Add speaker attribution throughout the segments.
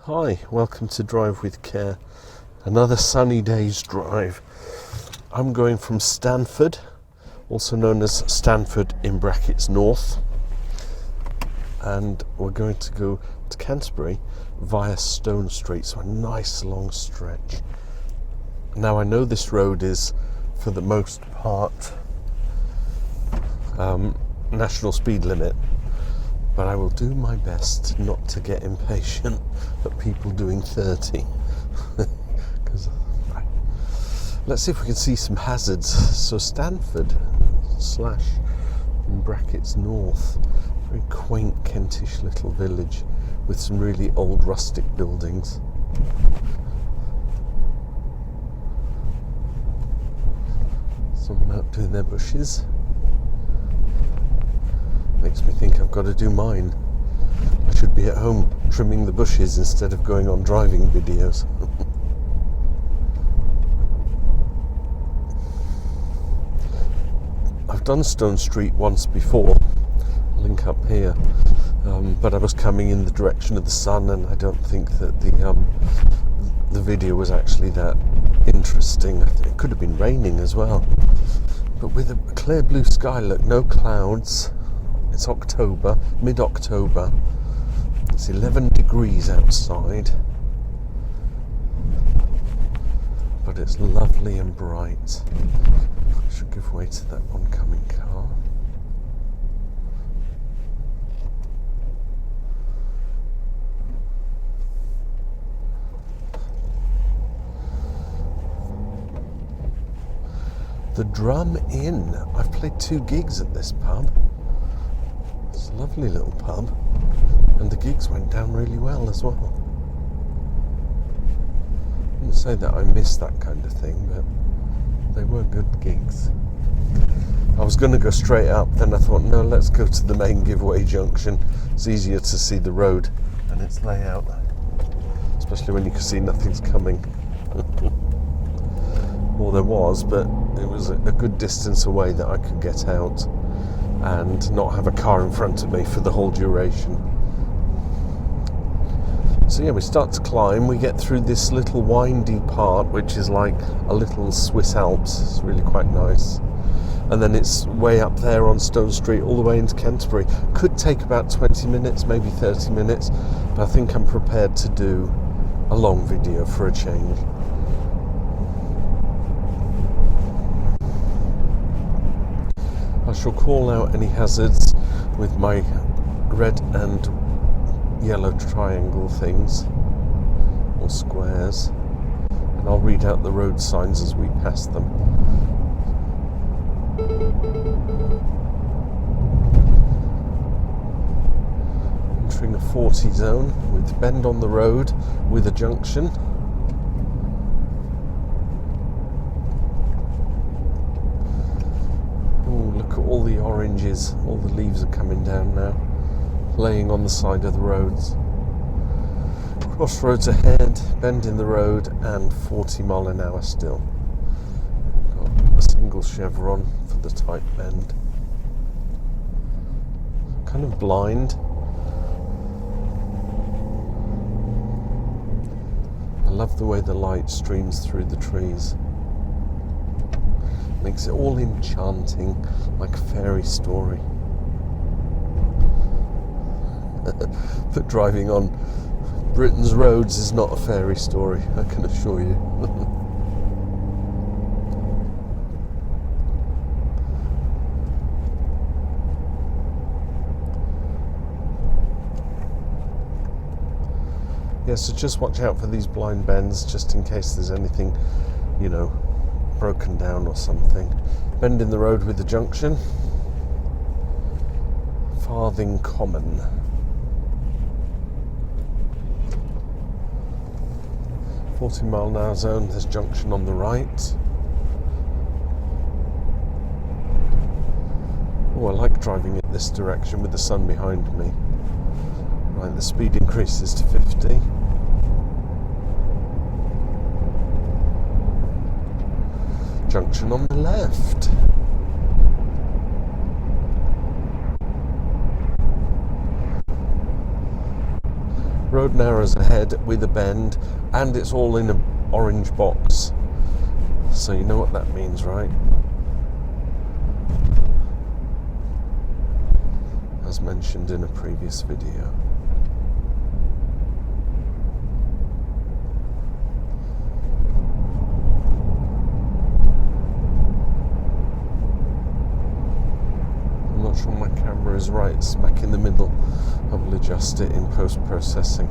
Speaker 1: Hi, welcome to Drive with Care. Another sunny day's drive. I'm going from Stanford, also known as Stanford in brackets North, and we're going to go to Canterbury via Stone Street, so a nice long stretch. Now I know this road is for the most part national speed limit, but I will do my best not to get impatient at people doing 30. Let's see if we can see some hazards. So Stanford / in brackets North, very quaint Kentish little village with some really old rustic buildings. Someone out doing their bushes. Makes me think I've got to do mine. I should be at home trimming the bushes instead of going on driving videos. I've done Stone Street once before, link up here, but I was coming in the direction of the sun, and I don't think that the video was actually that interesting. I think it could have been raining as well, but with a clear blue sky, look, no clouds. It's October, mid-October. It's 11 degrees outside, but it's lovely and bright. I should give way to that oncoming car. The Drum Inn. I've played 2 gigs at this pub. It's a lovely little pub, and the gigs went down really well as well. I wouldn't say that I missed that kind of thing, but they were good gigs. I was going to go straight up, then I thought, no, let's go to the main giveaway junction. It's easier to see the road and its layout, especially when you can see nothing's coming. Well, there was, but it was a good distance away that I could get out and not have a car in front of me for the whole duration. So yeah, we start to climb. We get through this little windy part, which is like a little Swiss Alps. It's really quite nice. And then it's way up there on Stone Street, all the way into Canterbury. Could take about 20 minutes, maybe 30 minutes, but I think I'm prepared to do a long video for a change. I shall call out any hazards with my red and yellow triangle things, or squares, and I'll read out the road signs as we pass them. Entering a 40 zone with bend on the road with a junction. All the oranges, all the leaves are coming down now, laying on the side of the roads. Crossroads ahead, bend in the road, and 40 mile an hour still. Got a single chevron for the tight bend. Kind of blind. I love the way the light streams through the trees. Makes it all enchanting, like a fairy story. But driving on Britain's roads is not a fairy story, I can assure you. Yeah, so just watch out for these blind bends, just in case there's anything, broken down or something. Bend in the road with the junction. Farthing Common. $40 mile an hour zone, there's junction on the right. Oh, I like driving in this direction with the sun behind me. Right, the speed increases to 50. Junction on the left. Road narrows ahead with a bend, and it's all in an orange box. So you know what that means, right? As mentioned in a previous video. I'm not sure my camera is right smack in the middle. I will adjust it in post-processing.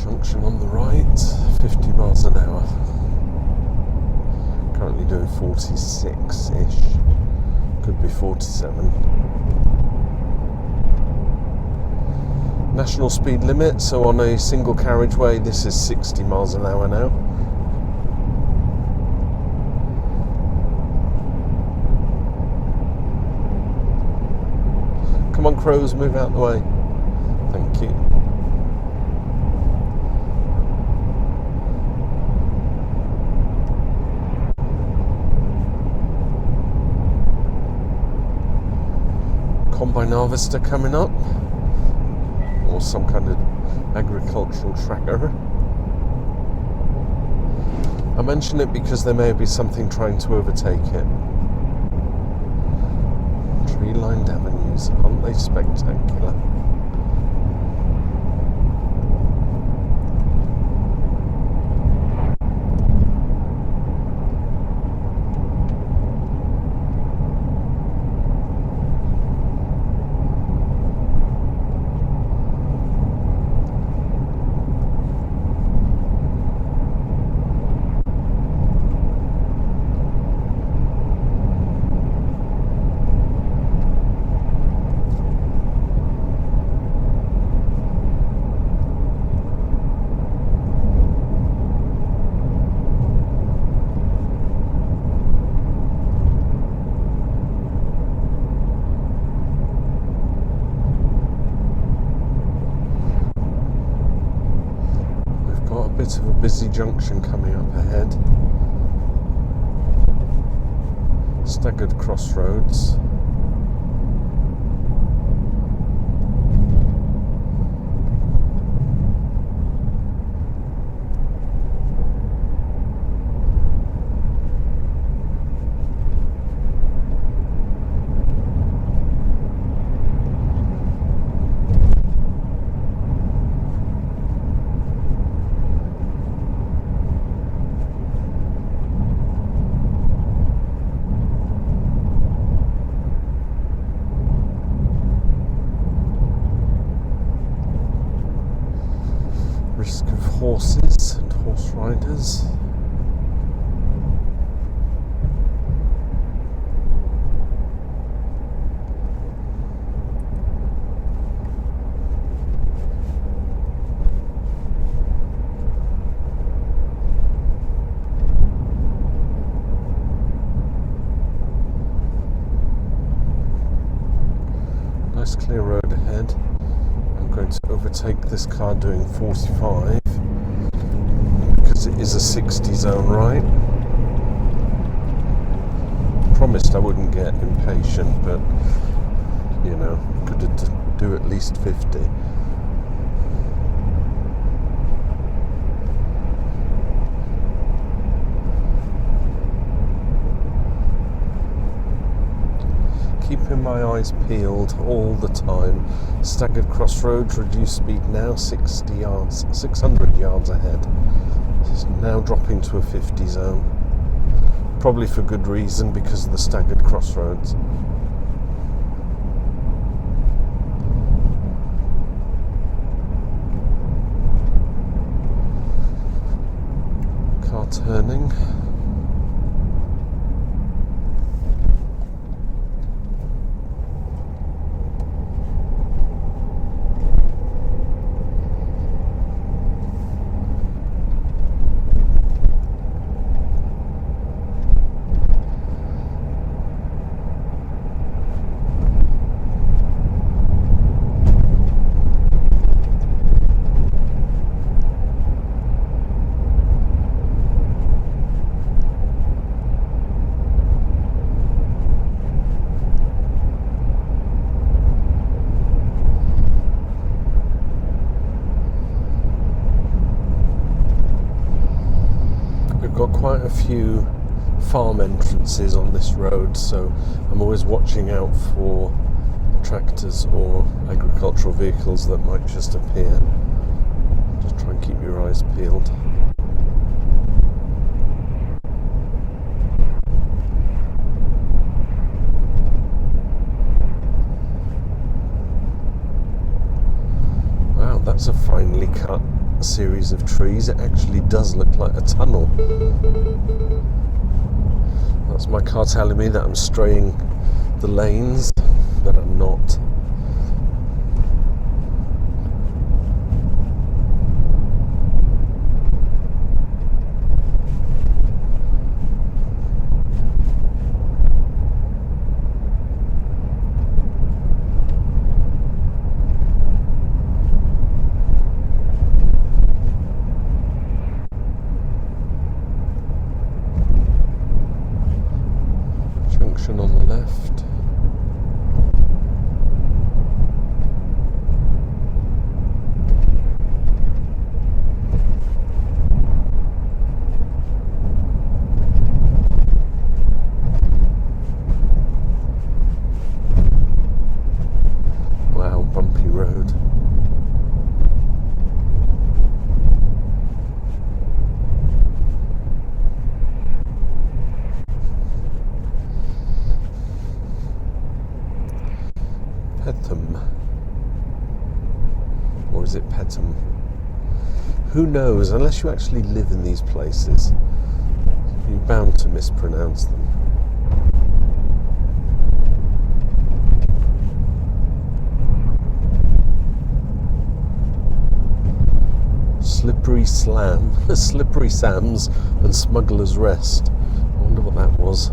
Speaker 1: Junction on the right, 50 miles an hour. Currently doing 46-ish. Could be 47. National speed limit, so on a single carriageway this is 60 miles an hour now. Come on crows, move out the way. Thank you. Combine harvester coming up, or some kind of agricultural tracker. I mention it because there may be something trying to overtake it. Tree-lined avenues, aren't they spectacular? Bit of a busy junction coming up ahead. Staggered crossroads. Risk of horses and horse riders. Nice clear road ahead. I'm going to overtake this car doing 45 because it is a 60 zone, right? Promised I wouldn't get impatient, but you know, could do at least 50. Keeping my eyes peeled all the time. Staggered crossroads, reduced speed now, 60 yards, 600 yards ahead. It's now dropping to a 50 zone. Probably for good reason, because of the staggered crossroads. Car turning. quite a few farm entrances on this road, so I'm always watching out for tractors or agricultural vehicles that might just appear. Just try and keep your eyes peeled. Wow, that's a finely cut series of trees. It actually does look like a tunnel. That's my car telling me that I'm straying the lanes, but I'm not. Junction on the left. Wow, bumpy road. Petham, or is it Petham? Who knows? Unless you actually live in these places, you're bound to mispronounce them. Slippery Slam, Slippery Sam's and Smuggler's Rest. I wonder what that was.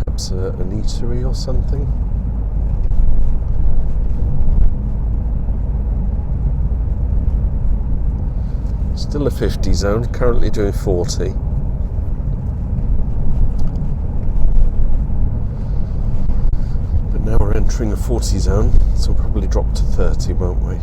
Speaker 1: Perhaps an eatery or something? Still a 50 zone, currently doing 40. But now we're entering a 40 zone, so we'll probably drop to 30, won't we?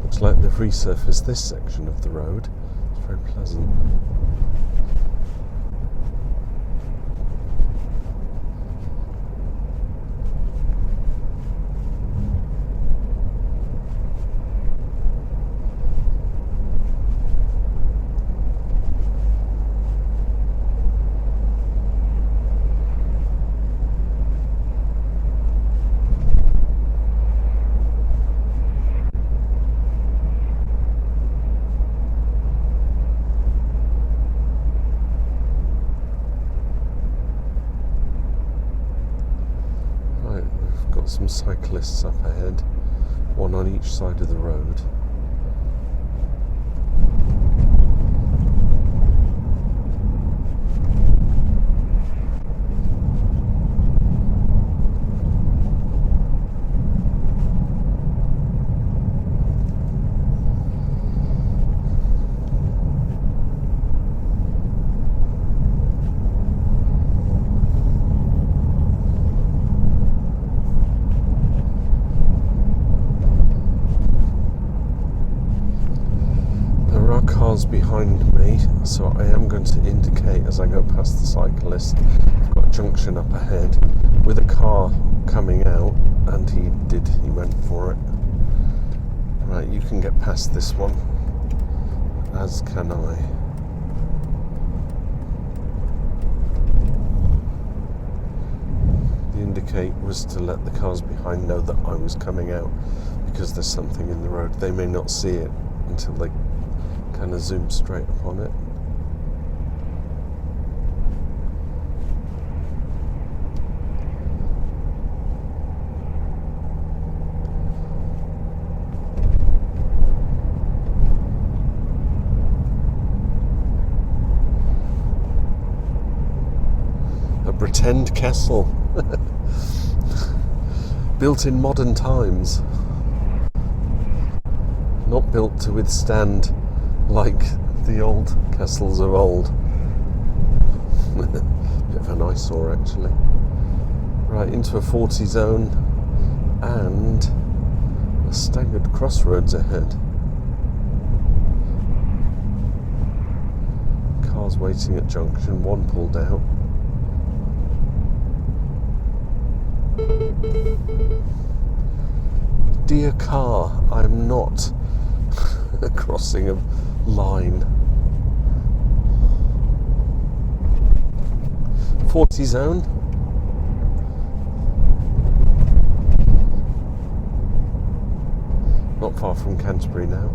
Speaker 1: Looks like they've resurfaced this section of the road. It's very pleasant. Some cyclists up ahead, one on each side of the road. Cars behind me, so I am going to indicate as I go past the cyclist. I've got a junction up ahead with a car coming out, and he went for it. Right, you can get past this one, as can I. The indicate was to let the cars behind know that I was coming out, because there's something in the road. They may not see it until they kind of zoom straight upon it. pretend castle built in modern times, not built to withstand like the old castles of old. Bit of an eyesore actually. Right, into a 40 zone and a staggered crossroads ahead. Cars waiting at junction 1 pulled out. Dear car, I'm not crossing a line. 40 zone. Not far from Canterbury now.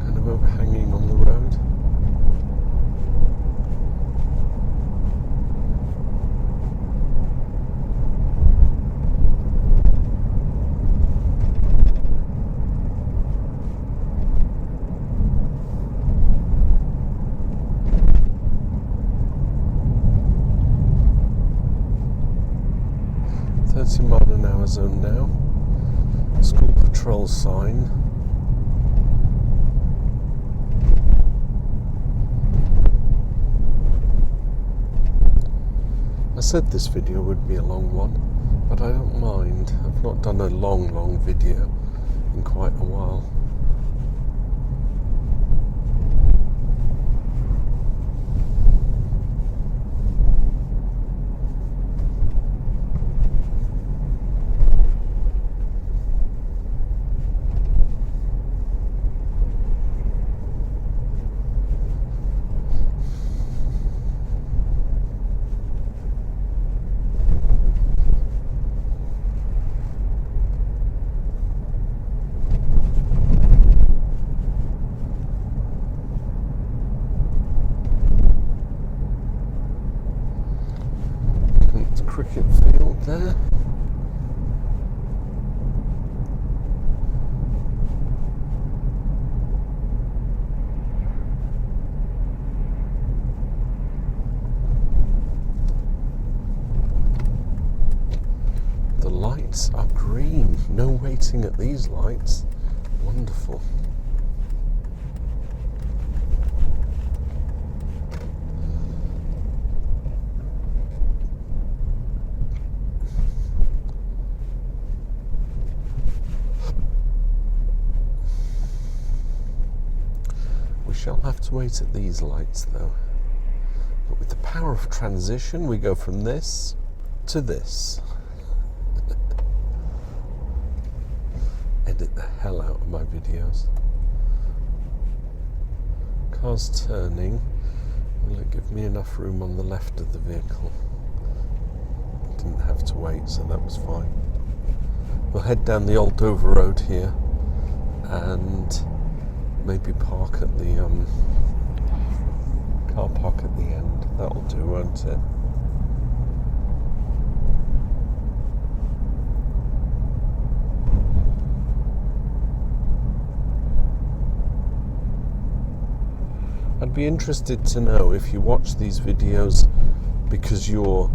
Speaker 1: Kind of overhanging on the road. .30 mph zone now. School patrol sign. I said this video would be a long one, but I don't mind. I've not done a long video in quite a while. Cricket field there. The lights are green. No waiting at these lights. Wonderful. Shall have to wait at these lights though. But with the power of transition, we go from this to this. Edit the hell out of my videos. car's turning. Will it give me enough room on the left of the vehicle? Didn't have to wait, so that was fine. We'll head down the old Dover Road here and maybe park at the car park at the end. That'll do, won't it? I'd be interested to know if you watch these videos because you're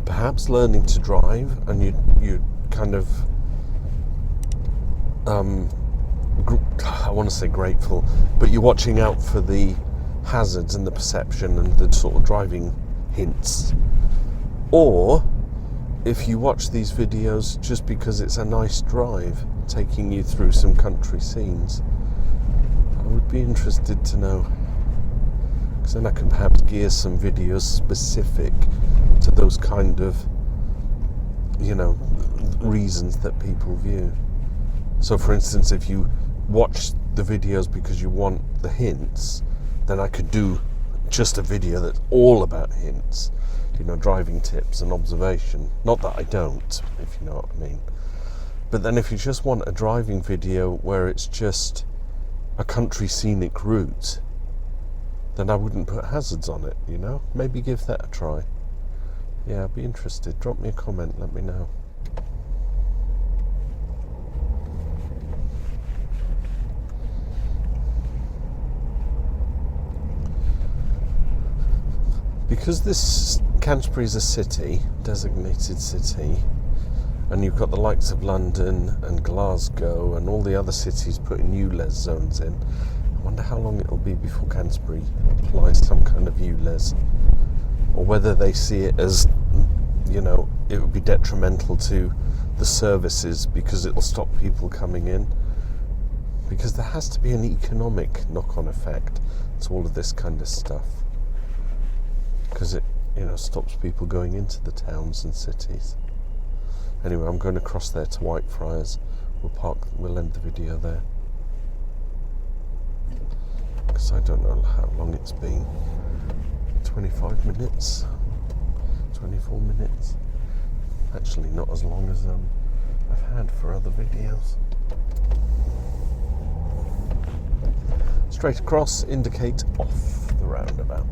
Speaker 1: perhaps learning to drive and you kind of I want to say grateful, but you're watching out for the hazards and the perception and the sort of driving hints, or if you watch these videos just because it's a nice drive taking you through some country scenes. I would be interested to know, because then I can perhaps gear some videos specific to those kind of, reasons that people view. So for instance, if you watch the videos because you want the hints, then I could do just a video that's all about hints, driving tips and observation. Not that I don't, if you know what I mean. But then if you just want a driving video where it's just a country scenic route, then I wouldn't put hazards on it, Maybe give that a try. Yeah, I'd be interested. Drop me a comment, let me know. Because this Canterbury is a city, designated city, and you've got the likes of London and Glasgow and all the other cities putting ULEZ zones in, I wonder how long it'll be before Canterbury applies some kind of ULEZ, or whether they see it as, it would be detrimental to the services because it'll stop people coming in. Because there has to be an economic knock-on effect to all of this kind of stuff. Because it, stops people going into the towns and cities. Anyway, I'm going across there to Whitefriars. We'll end the video there. Because I don't know how long it's been. 25 minutes? 24 minutes? Actually, not as long as I've had for other videos. Straight across, indicate off the roundabout.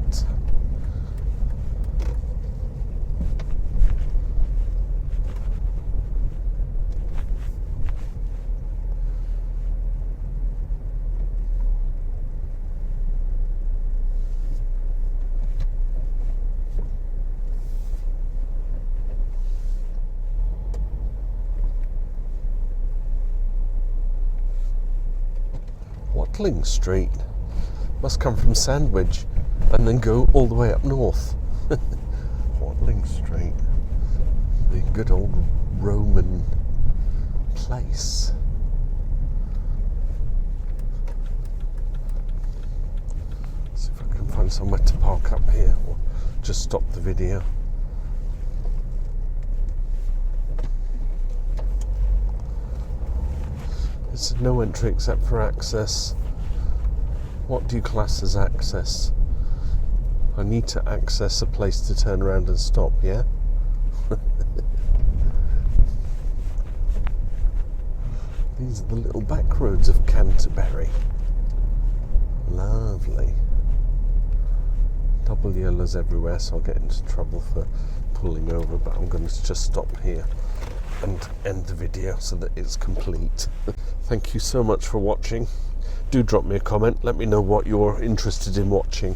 Speaker 1: Watling Street must come from Sandwich and then go all the way up north. Watling Street, the good old Roman place. See if I can find somewhere to park up here or just stop the video. It's no entry except for access. What do you class as access? I need to access a place to turn around and stop, yeah? These are the little back roads of Canterbury. Lovely. Double yellows everywhere, so I'll get into trouble for pulling over, but I'm going to just stop here and end the video so that it's complete. Thank you so much for watching. Do drop me a comment, let me know what you're interested in watching,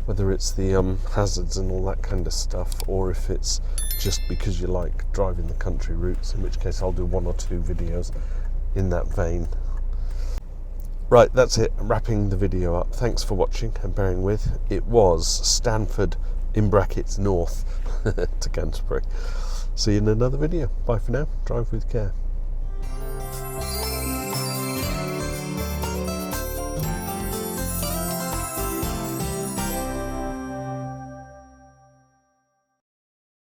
Speaker 1: whether it's the hazards and all that kind of stuff, or if it's just because you like driving the country routes, in which case I'll do 1 or 2 videos in that vein. Right, that's it. I'm wrapping the video up. Thanks for watching and bearing with. It was Stanford, in brackets, north to Canterbury. See you in another video. Bye for now. Drive with care.